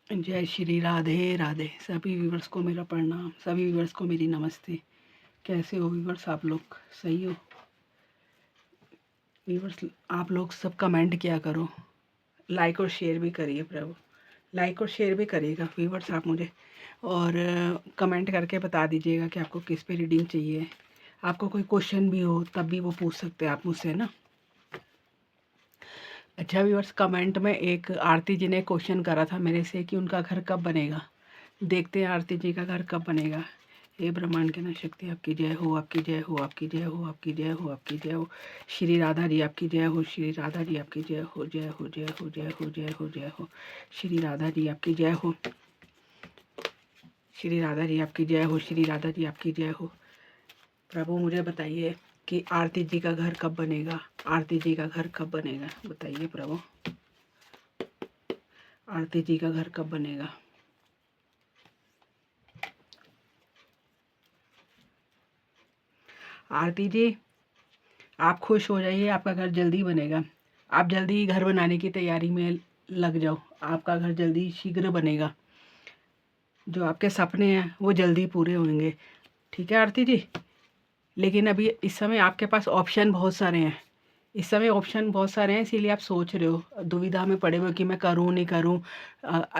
जय श्री राधे राधे। सभी व्यूवर्स को मेरा प्रणाम, सभी व्यूवर्स को मेरी नमस्ते। कैसे हो व्यूवर्स? आप लोग सही हो? व्यूवर्स आप लोग सब कमेंट किया करो, लाइक और शेयर भी करिए प्रभु, लाइक और शेयर भी करिएगा व्यूवर्स आप मुझे, और कमेंट करके बता दीजिएगा कि आपको किस पे रीडिंग चाहिए। आपको कोई क्वेश्चन भी हो तब भी वो पूछ सकते हैं आप मुझसे ना। अच्छा व्यूवर्स, कमेंट में एक आरती जी ने क्वेश्चन करा था मेरे से कि उनका घर कब बनेगा। देखते हैं आरती जी का घर कब बनेगा। हे ब्रह्मांड के ना शक्ति, आपकी जय हो, आपकी जय हो, आपकी जय हो, आपकी जय हो, आपकी जय हो। श्री राधा जी आपकी जय हो, श्री राधा जी आपकी जय हो, जय हो, जय हो, जय हो, जय हो, जय हो। श्री राधा जी आपकी जय हो, श्री राधा जी आपकी जय हो, श्री राधा जी आपकी जय हो। प्रभु मुझे बताइए कि आरती जी का घर कब बनेगा, आरती जी का घर कब बनेगा, बताइए प्रभु, आरती जी का घर कब बनेगा। आरती जी आप खुश हो जाइए, आपका घर जल्दी बनेगा। आप जल्दी घर बनाने की तैयारी में लग जाओ, आपका घर जल्दी शीघ्र बनेगा। जो आपके सपने हैं वो जल्दी पूरे होंगे, ठीक है आरती जी। लेकिन अभी इस समय आपके पास ऑप्शन बहुत सारे हैं, इस समय ऑप्शन बहुत सारे हैं, इसीलिए आप सोच रहे हो, दुविधा में पड़े हुए हो कि मैं करूं नहीं करूं।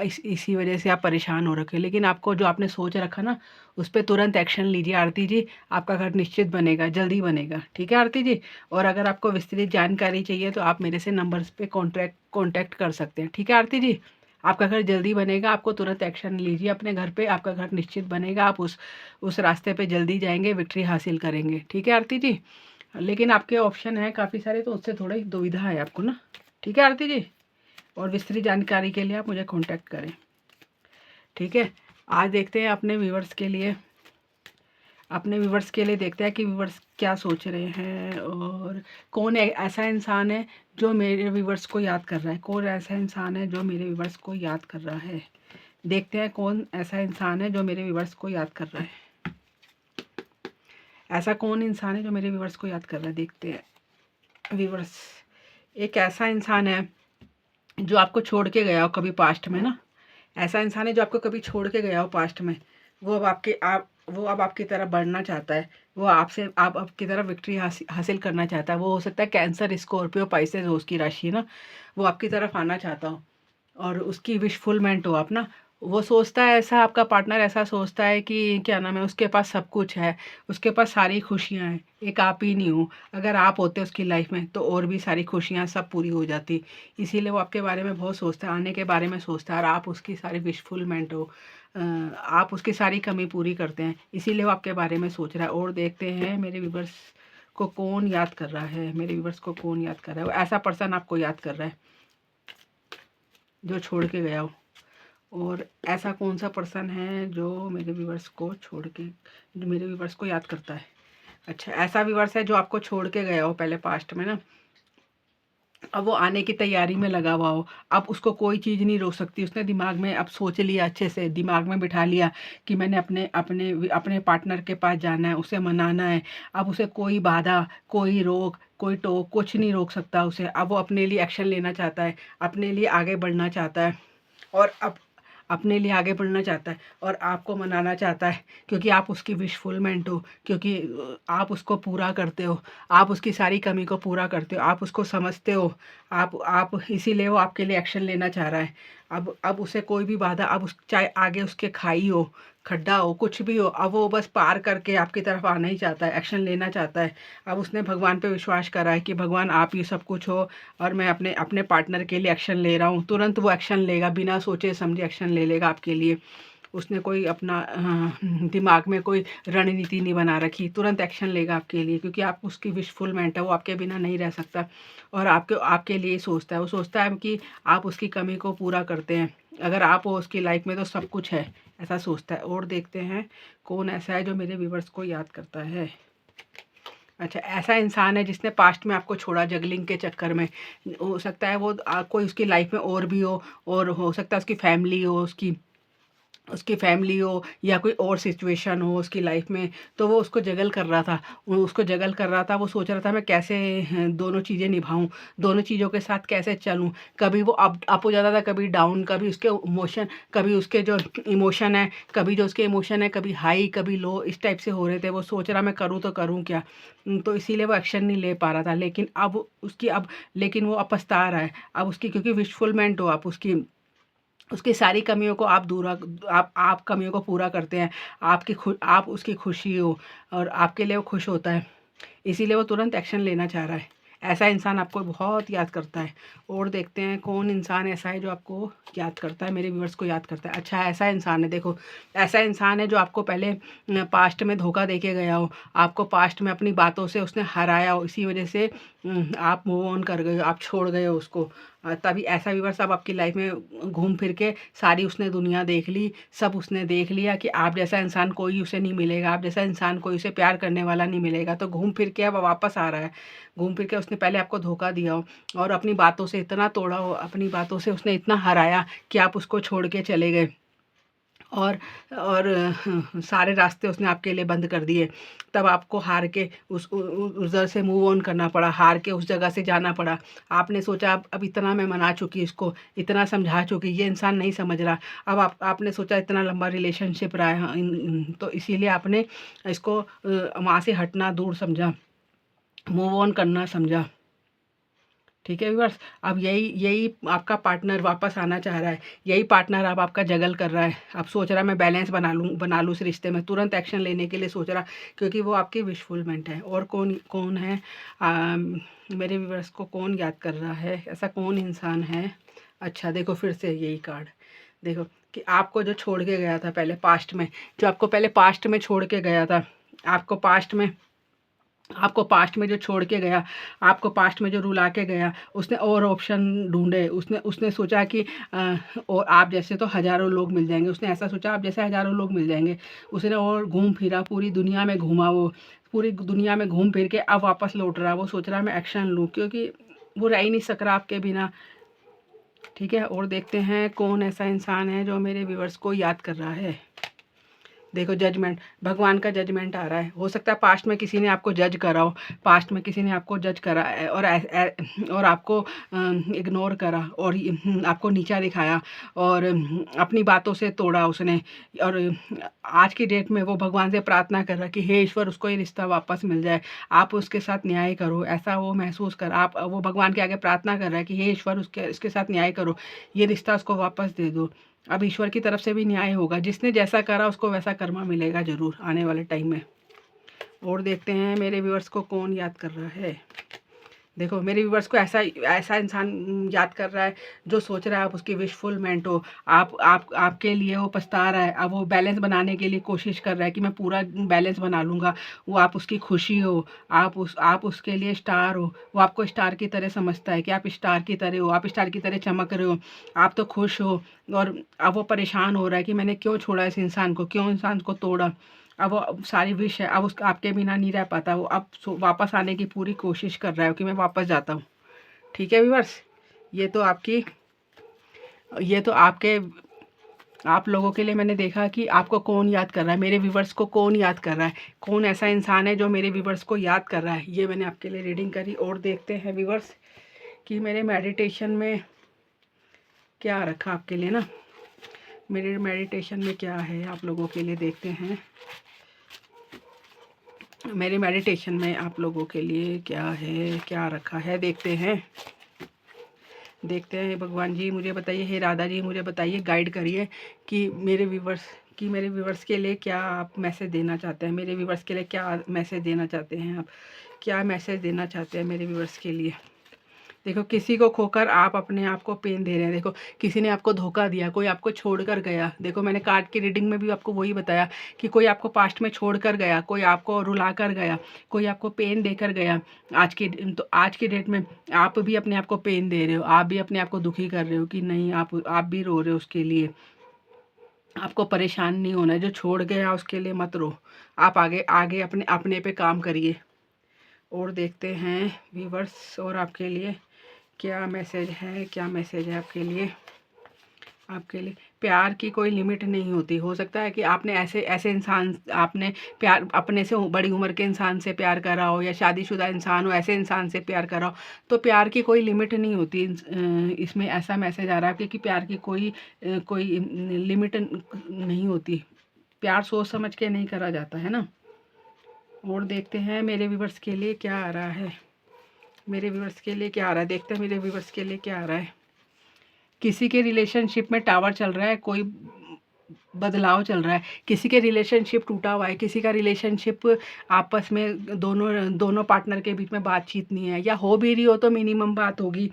इसी वजह से आप परेशान हो रखे। लेकिन आपको जो आपने सोच रखा ना, उस पर तुरंत एक्शन लीजिए आरती जी। आपका घर निश्चित बनेगा, जल्दी बनेगा, ठीक है आरती जी। और अगर आपको विस्तृत जानकारी चाहिए तो आप मेरे से नंबर्स पे कॉन्टैक्ट कर सकते हैं, ठीक है आरती जी। आपका घर जल्दी बनेगा, आपको तुरंत एक्शन लीजिए अपने घर पे, आपका घर निश्चित बनेगा। आप उस रास्ते पे जल्दी जाएंगे, विक्ट्री हासिल करेंगे, ठीक है आरती जी। लेकिन आपके ऑप्शन हैं काफ़ी सारे, तो उससे थोड़ी दुविधा है आपको ना, ठीक है आरती जी। और विस्तृत जानकारी के लिए आप मुझे कांटेक्ट करें, ठीक है। आज देखते हैं अपने व्यूवर्स के लिए देखते हैं कि व्यूवर्स क्या सोच रहे हैं, और कौन ऐसा इंसान है जो मेरे व्यूवर्स को याद कर रहा है, कौन ऐसा इंसान है जो मेरे व्यूवर्स को याद कर रहा है। देखते हैं कौन ऐसा इंसान है जो मेरे व्यूवर्स को याद कर रहा है। ऐसा कौन इंसान है जो मेरे व्यूवर्स को याद कर रहा है, देखते हैं व्यूवर्स। एक ऐसा इंसान है जो आपको छोड़ के गया हो कभी पास्ट में ना, ऐसा इंसान है जो आपको कभी छोड़ के गया हो पास्ट में। वो अब आपकी तरफ बढ़ना चाहता है, वो आप आपकी तरफ विक्ट्री हासिल करना चाहता है। वो हो सकता है कैंसर, स्कॉर्पियो, पाइसेस हो उसकी राशि ना, वो आपकी तरफ आना चाहता हो और उसकी विशफुलमेंट हो आप ना। वो सोचता है ऐसा, आपका पार्टनर ऐसा सोचता है कि क्या नाम है, उसके पास सब कुछ है, उसके पास सारी खुशियाँ हैं, एक आप ही नहीं हो। अगर आप होते उसकी लाइफ में तो और भी सारी खुशियाँ सब पूरी हो जाती। इसीलिए वो आपके बारे में बहुत सोचता है, आने के बारे में सोचता है, और आप उसकी सारी विशफुलमेंट हो। आप उसकी सारी कमी पूरी करते हैं, इसीलिए वो आपके बारे में सोच रहा है। और देखते हैं मेरे व्यूवर्स को कौन याद कर रहा है, मेरे व्यूवर्स को कौन याद कर रहा है। वो ऐसा पर्सन आपको याद कर रहा है जो छोड़ के गया हो। और ऐसा कौन सा पर्सन है जो मेरे व्यूवर्स को छोड़ के, जो मेरे व्यूवर्स को याद करता है। अच्छा, ऐसा व्यूवर्स है जो आपको छोड़ के गया हो पहले पास्ट में ना, अब वो आने की तैयारी में लगा हुआ हो। अब उसको कोई चीज़ नहीं रोक सकती। उसने दिमाग में अब सोच लिया, अच्छे से दिमाग में बिठा लिया कि मैंने अपने अपने अपने पार्टनर के पास जाना है, उसे मनाना है। अब उसे कोई बाधा, कोई रोक, कोई टोक कुछ नहीं रोक सकता उसे। अब वो अपने लिए एक्शन लेना चाहता है, अपने लिए आगे बढ़ना चाहता है, और अब अपने लिए आगे बढ़ना चाहता है और आपको मनाना चाहता है, क्योंकि आप उसकी विशफुलमेंट हो, क्योंकि आप उसको पूरा करते हो, आप उसकी सारी कमी को पूरा करते हो, आप उसको समझते हो। आप इसीलिए वो आपके लिए एक्शन लेना चाह रहा है। अब उसे कोई भी बाधा, अब उस चाहे आगे उसके खाई हो, खड्डा हो, कुछ भी हो, अब वो बस पार करके आपकी तरफ आना ही चाहता है, एक्शन लेना चाहता है। अब उसने भगवान पे विश्वास करा है कि भगवान आप ही सब कुछ हो, और मैं अपने अपने पार्टनर के लिए एक्शन ले रहा हूँ। तुरंत वो एक्शन लेगा, बिना सोचे समझे एक्शन ले लेगा आपके लिए। उसने कोई अपना दिमाग में कोई रणनीति नहीं बना रखी, तुरंत एक्शन लेगा आपके लिए, क्योंकि आप उसकी विशफुलमेंट है। वो आपके बिना नहीं रह सकता, और आपके आपके लिए सोचता है। वो सोचता है कि आप उसकी कमी को पूरा करते हैं, अगर आप हो उसकी लाइफ में तो सब कुछ है, ऐसा सोचता है। और देखते हैं कौन ऐसा है जो मेरे व्यूवर्स को याद करता है। अच्छा, ऐसा इंसान है जिसने पास्ट में आपको छोड़ा जगलिंग के चक्कर में। हो सकता है वो कोई उसकी लाइफ में और भी हो, और हो सकता है उसकी फैमिली हो, उसकी उसकी फैमिली हो या कोई और सिचुएशन हो उसकी लाइफ में, तो वो उसको जगल कर रहा था। वो उसको जगल कर रहा था, वो सोच रहा था मैं कैसे दोनों चीज़ें निभाऊँ, दोनों चीज़ों के साथ कैसे चलूँ। कभी वो अप हो जाता था, कभी डाउन, कभी उसके इमोशन, कभी उसके जो इमोशन है, कभी जो उसके इमोशन है, कभी हाई, कभी लो, इस टाइप से हो रहे थे। वो सोच रहा मैं करूँ तो करूँ क्या? तो इसीलिए वो एक्शन नहीं ले पा रहा था। लेकिन वो अब पछता रहा है। अब उसकी क्योंकि विशफुलमेंट हो आप उसकी, उसकी सारी कमियों को आप आप कमियों को पूरा करते हैं। आप उसकी खुशी हो और आपके लिए वो खुश होता है। इसीलिए वो तुरंत एक्शन लेना चाह रहा है। ऐसा इंसान आपको बहुत याद करता है। और देखते हैं कौन इंसान ऐसा है जो आपको याद करता है, मेरे व्यूअर्स को याद करता है। अच्छा, ऐसा इंसान है, देखो, ऐसा इंसान है जो आपको पहले पास्ट में धोखा दे के गया हो, आपको पास्ट में अपनी बातों से उसने हराया हो, इसी वजह से आप मूव ऑन कर गए हो, आप छोड़ गए हो उसको। तभी ऐसा व्यूअर्स अब आपकी लाइफ में घूम फिर के सारी उसने दुनिया देख ली, सब उसने देख लिया कि आप जैसा इंसान कोई उसे नहीं मिलेगा, आप जैसा इंसान कोई उसे प्यार करने वाला नहीं मिलेगा। तो घूम फिर के अब वापस आ रहा है। घूम फिर के उसने पहले आपको धोखा दिया हो और अपनी बातों से इतना तोड़ा हो, अपनी बातों से उसने इतना हराया कि आप उसको छोड़ के चले गए। और सारे रास्ते उसने आपके लिए बंद कर दिए। तब आपको हार के उधर से मूव ऑन करना पड़ा, हार के उस जगह से जाना पड़ा। आपने सोचा अब इतना मैं मना चुकी इसको, इतना समझा चुकी, ये इंसान नहीं समझ रहा। अब आपने सोचा इतना लंबा रिलेशनशिप रहा है, तो इसीलिए आपने इसको वहाँ से हटना दूर समझा, मूव ऑन करना समझा। ठीक है व्यूअर्स, अब यही यही आपका पार्टनर वापस आना चाह रहा है। यही पार्टनर अब आपका जगल कर रहा है। अब सोच रहा है मैं बैलेंस बना लूँ इस रिश्ते में, तुरंत एक्शन लेने के लिए सोच रहा, क्योंकि वो आपकी विशफुलमेंट है। और कौन कौन है, मेरे व्यूअर्स को कौन याद कर रहा है, ऐसा कौन इंसान है? अच्छा देखो, फिर से यही कार्ड देखो कि आपको जो छोड़ के गया था पहले पास्ट में, जो आपको पहले पास्ट में छोड़ के गया था, आपको पास्ट में जो छोड़ के गया, आपको पास्ट में जो रुला के गया, उसने और ऑप्शन ढूंढे। उसने उसने सोचा कि और आप जैसे तो हज़ारों लोग मिल जाएंगे। उसने ऐसा सोचा आप जैसे हज़ारों लोग मिल जाएंगे। उसने और घूम फिरा, पूरी दुनिया में घूमा, वो पूरी दुनिया में घूम फिर के अब वापस लौट रहा। वो सोच रहा मैं एक्शन लूँ, क्योंकि वो रह ही नहीं सक रहा आपके बिना। ठीक है, और देखते हैं कौन ऐसा इंसान है जो मेरे व्यूअर्स को याद कर रहा है। देखो, जजमेंट, भगवान का जजमेंट आ रहा है। हो सकता है पास्ट में किसी ने आपको जज करा हो, पास्ट में किसी ने आपको जज करा है और आपको इग्नोर करा और आपको नीचा दिखाया और अपनी बातों से तोड़ा उसने। और आज की डेट में वो भगवान से प्रार्थना कर रहा कि हे ईश्वर, उसको ये रिश्ता वापस मिल जाए, आप उसके साथ न्याय करो। ऐसा वो महसूस कर, आप वो भगवान के आगे प्रार्थना कर रहा है कि हे ईश्वर, इसके साथ न्याय करो, ये रिश्ता उसको वापस दे दो। अब ईश्वर की तरफ से भी न्याय होगा, जिसने जैसा करा उसको वैसा कर्मा मिलेगा ज़रूर आने वाले टाइम में। और देखते हैं मेरे व्यूअर्स को कौन याद कर रहा है। देखो, मेरे व्यूअर्स को ऐसा ऐसा इंसान याद कर रहा है जो सोच रहा है आप उसकी विशफुलमेंट हो। आपके लिए वो पछता रहा है। अब वो बैलेंस बनाने के लिए कोशिश कर रहा है कि मैं पूरा बैलेंस बना लूँगा। वो आप उसकी खुशी हो, आप उसके लिए स्टार हो। वो आपको स्टार की तरह समझता है कि आप स्टार की तरह हो, आप स्टार की तरह चमक रहे हो, आप तो खुश हो। और अब वो परेशान हो रहा है कि मैंने क्यों छोड़ा इस इंसान को, क्यों इंसान को तोड़ा। अब वो सारी विश है, अब उसका आपके बिना नहीं रह पाता। वो अब वापस आने की पूरी कोशिश कर रहा है कि मैं वापस जाता हूँ। ठीक है व्यूअर्स, ये तो आपकी ये तो आपके आप लोगों के लिए मैंने देखा कि आपको कौन याद कर रहा है, मेरे व्यूवर्स को कौन याद कर रहा है, कौन ऐसा इंसान है जो मेरे व्यूवर्स को याद कर रहा है। ये मैंने आपके लिए रीडिंग करी। और देखते हैं व्यूवर्स कि मेरे मेडिटेशन में क्या रखा आपके लिए ना, मेरे मेडिटेशन में क्या है आप लोगों के लिए। देखते हैं मेरे मेडिटेशन में आप लोगों के लिए क्या है, क्या रखा है। देखते हैं भगवान जी मुझे बताइए, हे राधा जी मुझे बताइए, गाइड करिए कि मेरे व्यूवर्स के लिए क्या आप मैसेज देना चाहते हैं, मेरे व्यूवर्स के लिए क्या मैसेज देना चाहते हैं आप, क्या मैसेज देना चाहते हैं मेरे व्यूवर्स के लिए। देखो, किसी को खोकर आप अपने आप को पेन दे रहे हैं। देखो, किसी ने आपको धोखा दिया, कोई आपको छोड़कर गया। देखो, मैंने कार्ड की रीडिंग में भी आपको वही बताया कि कोई आपको पास्ट में छोड़कर गया, कोई आपको रुला कर गया, कोई आपको पेन देकर गया। आज की डेट में आप भी अपने आप को पेन दे रहे हो, आप भी अपने आप को दुखी कर रहे हो कि नहीं, आप भी रो रहे हो उसके लिए। आपको परेशान नहीं होना है, जो छोड़ गया उसके लिए मत रो। आप आगे आगे अपने अपने पे काम करिए। और देखते हैं व्यूवर्स और आपके लिए क्या मैसेज है, क्या मैसेज है आपके लिए। आपके लिए प्यार की कोई लिमिट नहीं होती। हो सकता है कि आपने ऐसे ऐसे इंसान, आपने प्यार अपने से बड़ी उम्र के इंसान से प्यार करा हो, या शादीशुदा इंसान हो ऐसे इंसान से प्यार करा हो, तो प्यार की कोई लिमिट नहीं होती। इसमें ऐसा मैसेज आ रहा है कि प्यार की कोई लिमिट नहीं होती। प्यार सोच समझ के नहीं करा जाता है ना। और देखते हैं मेरे व्यूअर्स के लिए क्या आ रहा है। मेरे व्यूअर्स के लिए क्या आ रहा है, देखते हैं मेरे व्यूअर्स के लिए क्या आ रहा है। किसी के रिलेशनशिप में टावर चल रहा है, कोई बदलाव चल रहा है, किसी के रिलेशनशिप टूटा हुआ है, किसी का रिलेशनशिप आपस में दोनों दोनों पार्टनर के बीच में बातचीत नहीं है, या हो भी रही हो तो मिनिमम बात होगी।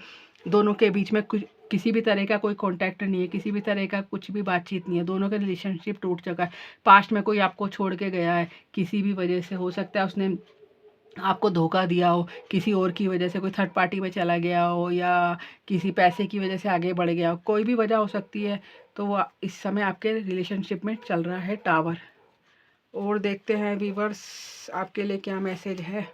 दोनों के बीच में कुछ किसी भी तरह का कोई कांटेक्ट नहीं है, किसी भी तरह का कुछ भी बातचीत नहीं है, दोनों का रिलेशनशिप टूट चुका है। पास्ट में कोई आपको छोड़ के गया है किसी भी वजह से, हो सकता है उसने आपको धोखा दिया हो, किसी और की वजह से कोई थर्ड पार्टी में चला गया हो, या किसी पैसे की वजह से आगे बढ़ गया हो, कोई भी वजह हो सकती है। तो वो इस समय आपके रिलेशनशिप में चल रहा है टावर। और देखते हैं व्यूअर्स आपके लिए क्या मैसेज है।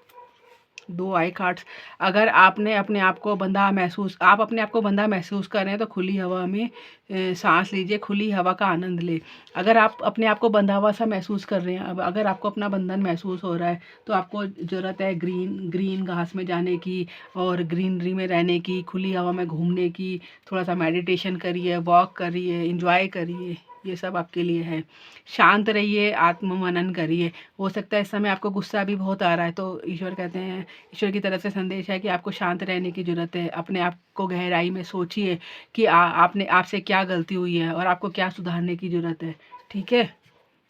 2 आई कार्ड्स। अगर आपने अपने आप को बंधा महसूस आप अपने आप को बंधा महसूस कर रहे हैं तो खुली हवा में सांस लीजिए, खुली हवा का आनंद ले। अगर आप अपने आप को बंधा हुआ सा महसूस कर रहे हैं, अब अगर आपको अपना बंधन महसूस हो रहा है, तो आपको ज़रूरत है ग्रीन घास में जाने की, और ग्रीनरी में रहने की, खुली हवा में घूमने की। थोड़ा सा मेडिटेशन करिए, वॉक करिए, इंजॉय करिए, ये सब आपके लिए है। शांत रहिए, आत्म मनन करिए। हो सकता है इस समय आपको गुस्सा भी बहुत आ रहा है, तो ईश्वर कहते हैं, ईश्वर की तरफ से संदेश है कि आपको शांत रहने की ज़रूरत है। अपने आप को गहराई में सोचिए कि आपने आपसे क्या गलती हुई है और आपको क्या सुधारने की ज़रूरत है। ठीक है।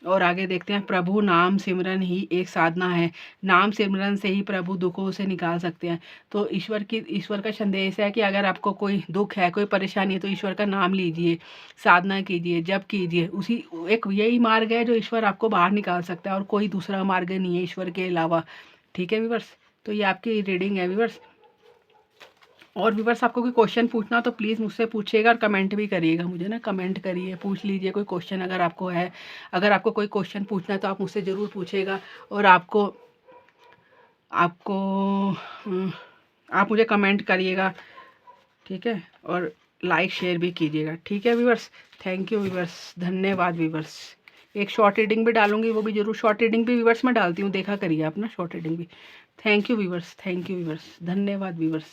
और आगे देखते हैं, प्रभु नाम सिमरन ही एक साधना है। नाम सिमरन से ही प्रभु दुखों से निकाल सकते हैं। तो ईश्वर का संदेश है कि अगर आपको कोई दुख है, कोई परेशानी है, तो ईश्वर का नाम लीजिए, साधना कीजिए, जप कीजिए। उसी एक यही मार्ग है जो ईश्वर आपको बाहर निकाल सकता है, और कोई दूसरा मार्ग नहीं है ईश्वर के अलावा। ठीक है व्यूअर्स, तो ये आपकी रीडिंग है व्यूअर्स। और व्यूअर्स आपको कोई क्वेश्चन पूछना तो प्लीज़ मुझसे पूछिएगा, और कमेंट भी करिएगा मुझे ना, कमेंट करिए, पूछ लीजिए कोई क्वेश्चन अगर आपको है। अगर आपको कोई क्वेश्चन पूछना है तो आप मुझसे ज़रूर पूछिएगा। और आपको आप मुझे कमेंट करिएगा। ठीक है। और लाइक शेयर भी कीजिएगा। ठीक है व्यूअर्स, थैंक यू व्यूअर्स, धन्यवाद व्यूअर्स। एक शॉर्ट रीडिंग भी डालूंगी, वो भी जरूर, शॉर्ट रीडिंग भी व्यूअर्स मैं डालती हूँ, देखा करिए आप ना शॉर्ट रीडिंग भी। थैंक यू व्यूअर्स, धन्यवाद व्यूअर्स।